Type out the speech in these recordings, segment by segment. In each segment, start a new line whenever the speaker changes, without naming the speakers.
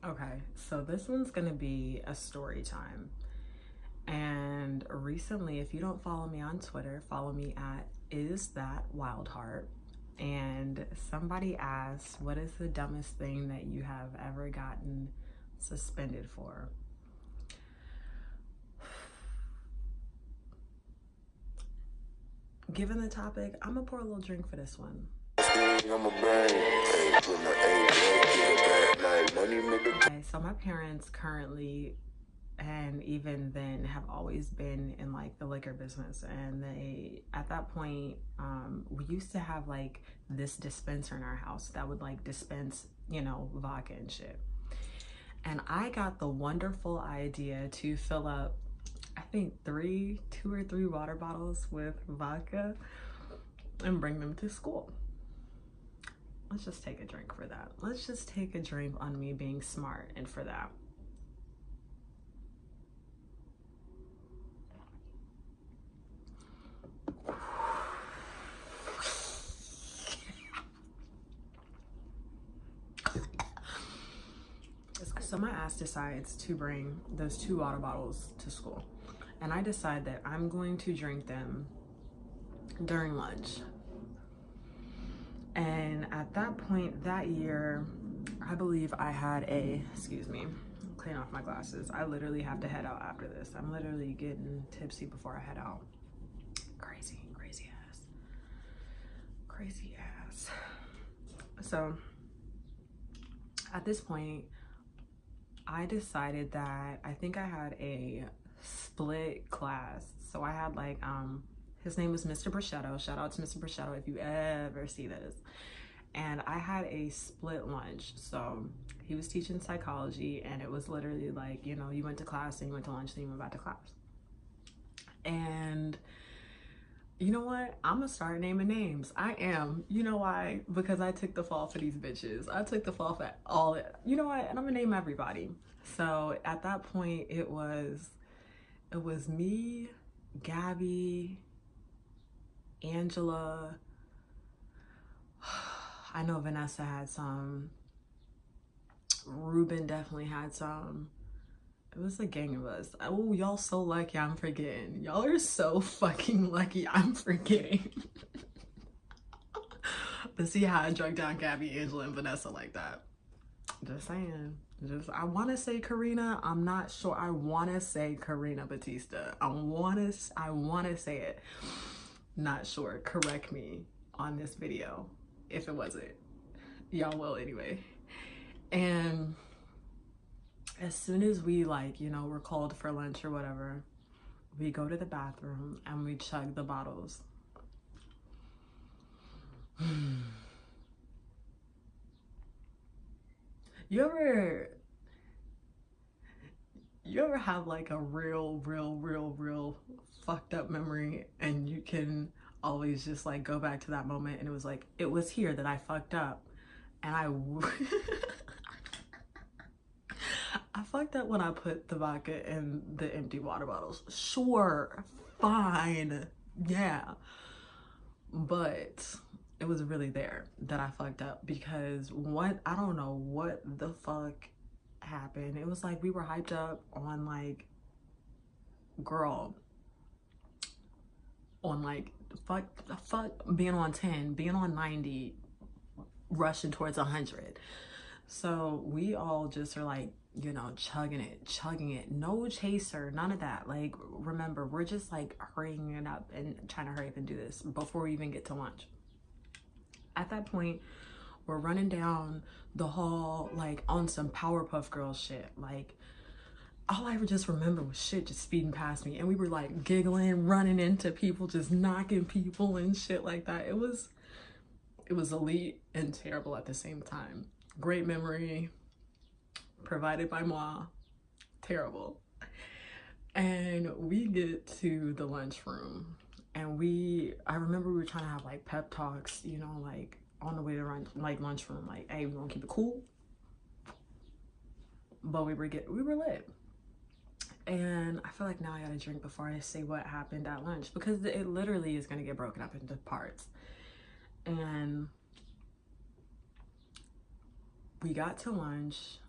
Okay, so this one's gonna be a story time. And recently, if you don't follow me on Twitter, follow me at isthatwildheart. And somebody asked, what is the dumbest thing that you have ever gotten suspended for? Given the topic, I'm gonna pour a little drink for this one. Okay, so my parents currently, and even then, have always been in like the liquor business, and they, at that point, we used to have like this dispenser in our house that would like dispense, you know, vodka and shit. And I got the wonderful idea to fill up, I think two or three water bottles with vodka and bring them to school. Let's just take a drink for that. Let's just take a drink on me being smart and for that. So my ass decides to bring those two water bottles to school. And I decide that I'm going to drink them during lunch. And at that point that year, I believe I had excuse me, clean off my glasses. I literally have to head out after this. I'm literally getting tipsy before I head out. Crazy ass. So at this point, I decided that I think I had a split class. So I had like, his name was Mr. Brachetto. Shout out to Mr. Brachetto if you ever see this. And I had a split lunch. So he was teaching psychology, and it was literally like, you know, you went to class, and you went to lunch, then you went back to class. And you know what? I'm gonna start naming names. I am. You know why? Because I took the fall for these bitches. I took the fall for all, you know what? And I'm gonna name everybody. So at that point, it was me, Gabby, Angela. I know Vanessa had some. Ruben definitely had some. It was a gang of us. Oh, y'all so lucky I'm forgetting. Y'all are so fucking lucky I'm forgetting. But see how I drug down Gabby, Angela, and Vanessa like that. Just saying. I want to say Karina. I'm not sure. I want to say Karina Batista. I want to say it. Not sure. Correct me on this video if it wasn't. Y'all will anyway. And as soon as we, like, you know, we're called for lunch or whatever, we go to the bathroom and we chug the bottles. You ever have like a real fucked up memory, and you can always just like go back to that moment, and it was like, it was here that I fucked up, and I fucked up when I put the vodka in the empty water bottles. Sure, fine, yeah. But it was really there that I fucked up, because I don't know what the fuck happened. It was like we were hyped up on like, girl, on like, fuck being on 10, being on 90, rushing towards 100. So we all just are like, you know, chugging it, no chaser, none of that. Like, remember, we're just like hurrying it up and trying to hurry up and do this before we even get to lunch. At that point, we're running down the hall like on some Powerpuff Girls shit. Like, all I just remember was shit just speeding past me, and we were like giggling, running into people, just knocking people and shit like that. It was elite and terrible at the same time. Great memory provided by moi. Terrible. And we get to the lunchroom, and I remember we were trying to have like pep talks, you know, like on the way to lunchroom, like, hey, we gonna keep it cool. But we were lit. And I feel like now I gotta drink before I say what happened at lunch, because it literally is gonna get broken up into parts. And we got to lunch,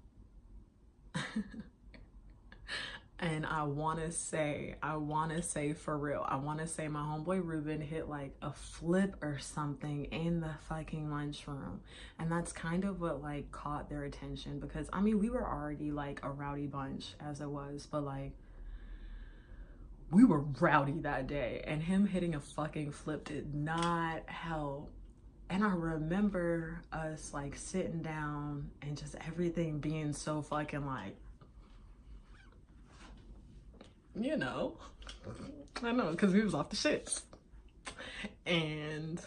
And I want to say for real, I want to say my homeboy Ruben hit like a flip or something in the fucking lunchroom. And that's kind of what like caught their attention, because I mean, we were already like a rowdy bunch as it was, but like we were rowdy that day, and him hitting a fucking flip did not help. And I remember us like sitting down and just everything being so fucking like, you know, I know, because we was off the shits. And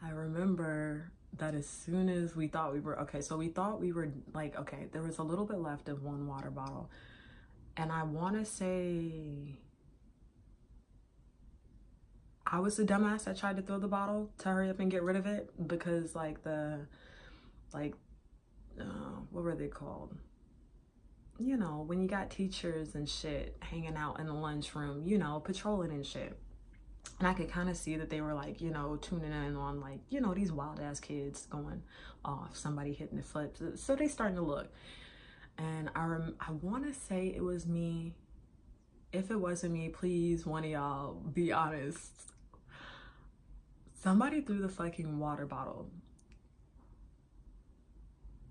I remember that as soon as we thought we were, okay, so we thought we were like, okay, there was a little bit left of one water bottle. And I want to say I was the dumbass that tried to throw the bottle to hurry up and get rid of it, because like what were they called? You know, when you got teachers and shit hanging out in the lunchroom, you know, patrolling and shit. And I could kind of see that they were like, you know, tuning in on like, you know, these wild ass kids going off, somebody hitting the flips. So they starting to look. And I want to say it was me. If it wasn't me, please, one of y'all be honest. Somebody threw the fucking water bottle.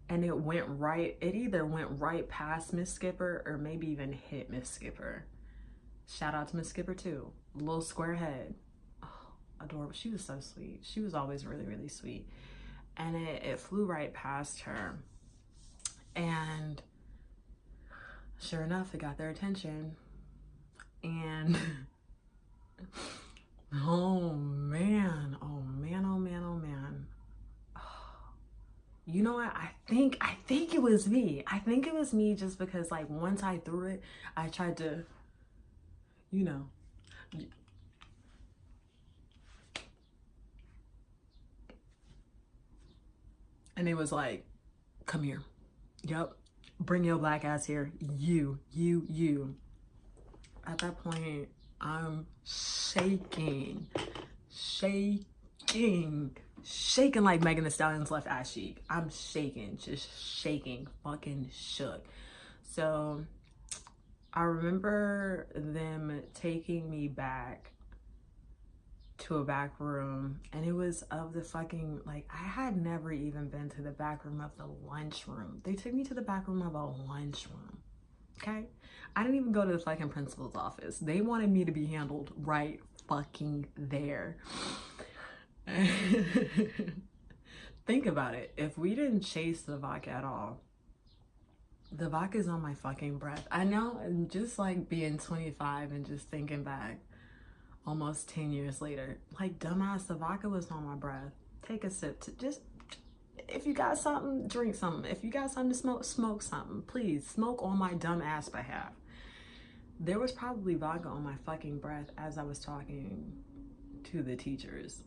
And it either went right past Miss Skipper or maybe even hit Miss Skipper. Shout out to Miss Skipper too. Little square head. Oh, adorable. She was so sweet. She was always really, really sweet. And it flew right past her. And sure enough, it got their attention. And oh man. You know what? I think it was me. I think it was me, just because like once I threw it, I tried to, you know. And it was like, come here. Yep. Bring your black ass here. You. At that point, I'm shaking like Megan Thee Stallion's left ass cheek. I'm shaking, just shaking, fucking shook. So I remember them taking me back to a back room, and it was of the fucking, like, I had never even been to the back room of the lunchroom. They took me to the back room of a lunchroom. Okay? I didn't even go to the fucking principal's office. They wanted me to be handled right fucking there. Think about it. If we didn't chase the vodka at all, the vodka's on my fucking breath. I know, and just like being 25 and just thinking back almost 10 years later, like, dumbass, the vodka was on my breath. Take a sip. Just, if you got something, drink something. If you got something to smoke something. Please smoke on my dumb ass behalf. There was probably vodka on my fucking breath as I was talking to the teachers.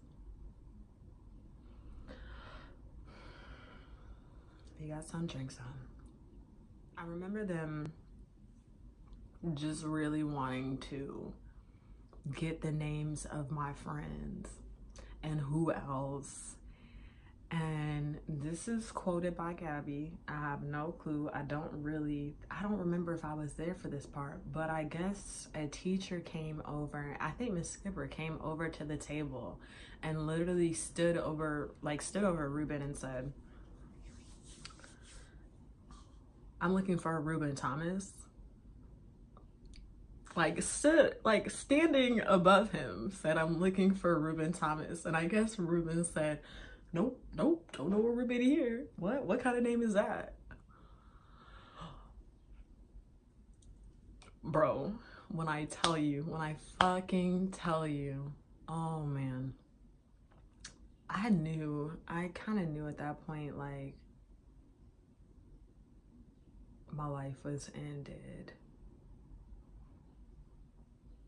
If you got some, drink some. I remember them just really wanting to get the names of my friends and who else. And this is quoted by Gabby. I have no clue. I don't remember if I was there for this part, but I guess a teacher came over. I think Miss Skipper came over to the table and literally stood over Ruben and said, I'm looking for a Ruben Thomas. Standing above him, said, I'm looking for Ruben Thomas. And I guess Ruben said, nope, don't know a Ruben here. What kind of name is that? Bro, when I fucking tell you, oh man, I kind of knew at that point, like, my life was ended.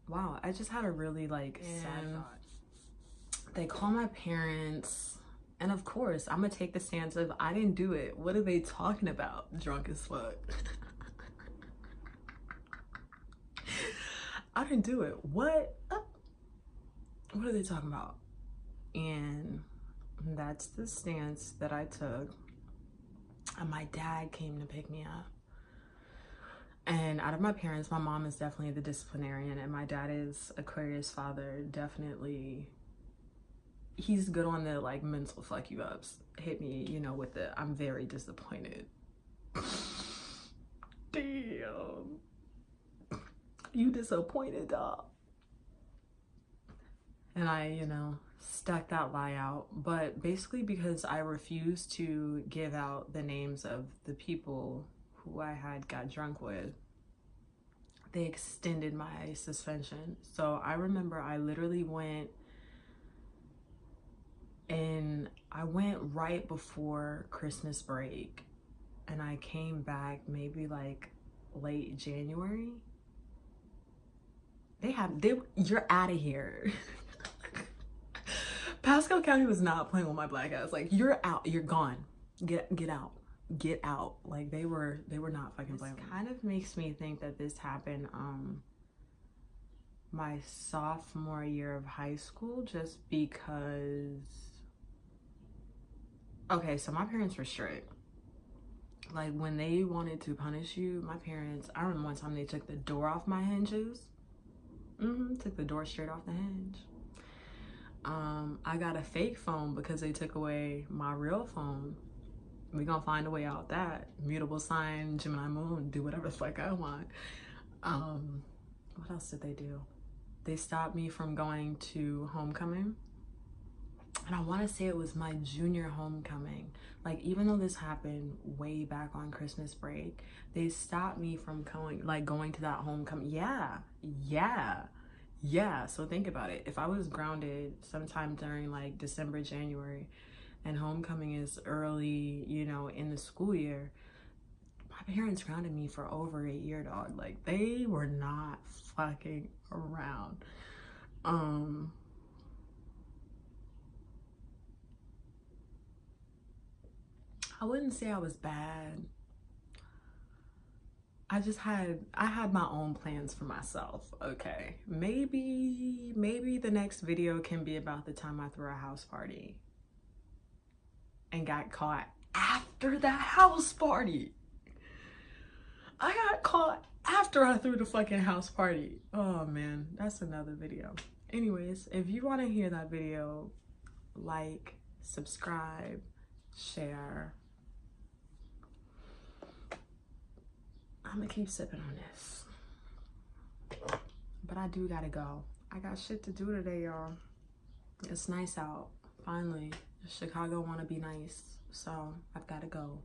Wow, I just had a really sad thought. They call my parents, and of course I'm gonna take the stance of, I didn't do it. What are they talking about? Drunk as fuck. I didn't do it. What are they talking about? And that's the stance that I took. And my dad came to pick me up. And out of my parents, my mom is definitely the disciplinarian, and my dad is Aquarius father. Definitely, he's good on the like mental fuck you ups. Hit me, you know, with the I'm very disappointed. Damn, you disappointed, dog. And I, you know, stuck that lie out. But basically, because I refused to give out the names of the people who I had got drunk with, they extended my suspension. So I remember I literally went, and I went right before Christmas break, and I came back maybe like late January. You're out of here. Pasco County was not playing with my black ass. Like, you're out, you're gone. Get out. Like, they were not fucking playing with me. Kind of makes me think that this happened my sophomore year of high school, just because, okay, so my parents were strict. Like, when they wanted to punish you, my parents, I remember one time they took the door off my hinges. Took the door straight off the hinge. I got a fake phone because they took away my real phone. We gonna find a way out that. Mutable sign, Gemini moon, do whatever the fuck I want. What else did they do? They stopped me from going to homecoming. And I want to say it was my junior homecoming. Like, even though this happened way back on Christmas break, they stopped me from going to that homecoming. Yeah. So think about it. If I was grounded sometime during like December, January, and homecoming is early, you know, in the school year, my parents grounded me for over a year, dog. Like, they were not fucking around. I wouldn't say I was bad. I had my own plans for myself, okay? Maybe the next video can be about the time I threw a house party and got caught after the house party. I got caught after I threw the fucking house party. Oh man, that's another video. Anyways, if you want to hear that video, like, subscribe, share. I'm gonna keep sipping on this. But I do gotta go. I got shit to do today, y'all. It's nice out. Finally, Chicago wanna be nice. So I've gotta go.